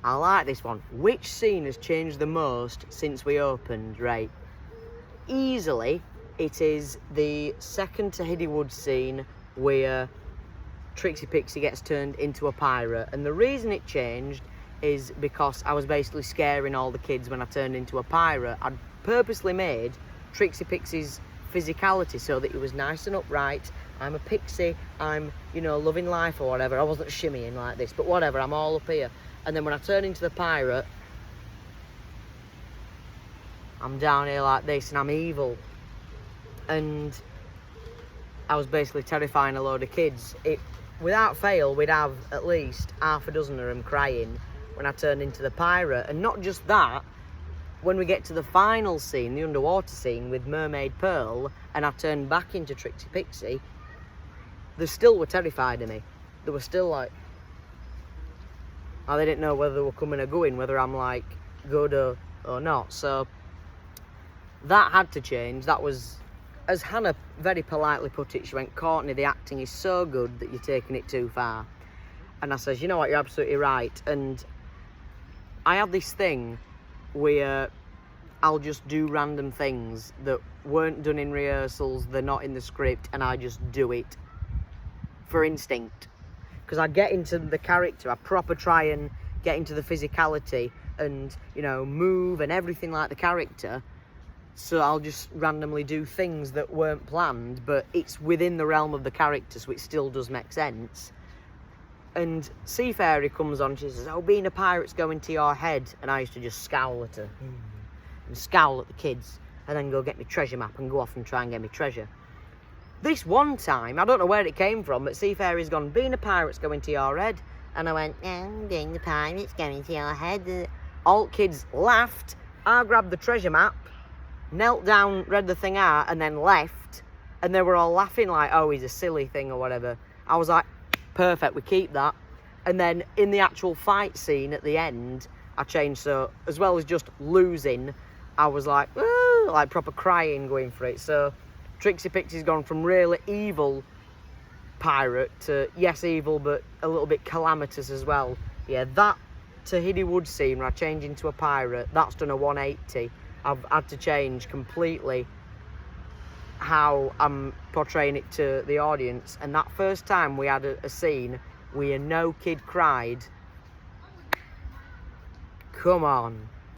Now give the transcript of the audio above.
I like this one. Which scene has changed the most since we opened? Right. Easily, it is the second Tahiti Woods scene where Trixie Pixie gets turned into a pirate. And the reason it changed is because I was basically scaring all the kids when I turned into a pirate. I'd purposely made Trixie Pixie's physicality so that it was nice and upright. I'm a pixie, I'm, you know, loving life or whatever. I wasn't shimmying like this, but whatever, I'm all up here. And then when I turn into the pirate, I'm down here like this and I'm evil. And I was basically terrifying a load of kids. Without fail, we'd have at least half a dozen of them crying when I turned into the pirate. And not just that, when we get to the final scene, the underwater scene with Mermaid Pearl, and I turned back into Trixie Pixie, they still were terrified of me. They were still like, they didn't know whether they were coming or going, whether I'm like good or not. So that had to change. That was, as Hannah very politely put it, she went, Courtney, the acting is so good that you're taking it too far. And I says, you know what, you're absolutely right. And I have this thing where I'll just do random things that weren't done in rehearsals, they're not in the script, and I just do it for instinct. Because I get into the character, I proper try and get into the physicality and, you know, move and everything like the character. So I'll just randomly do things that weren't planned, but it's within the realm of the character, so it still does make sense. And Seafarer comes on, she says, oh, being a pirate's going to your head. And I used to just scowl at her and scowl at the kids and then go get me treasure map and go off and try and get me treasure. This one time, I don't know where it came from, but Seafarer's gone, being a pirate's going to your head. And I went, being a pirate's going to your head. All kids laughed. I grabbed the treasure map, knelt down, read the thing out, and then left. And they were all laughing like, oh, he's a silly thing or whatever. I was like, perfect, we keep that. And then in the actual fight scene at the end, I changed, so as well as just losing, I was like, ooh, like proper crying going for it. So Trixie Pixie's gone from really evil pirate to, yes, evil, but a little bit calamitous as well. Yeah, that Tahiti Woods scene where I change into a pirate, that's done a 180. I've had to change completely how I'm portraying it to the audience. And that first time we had a scene where no kid cried, come on,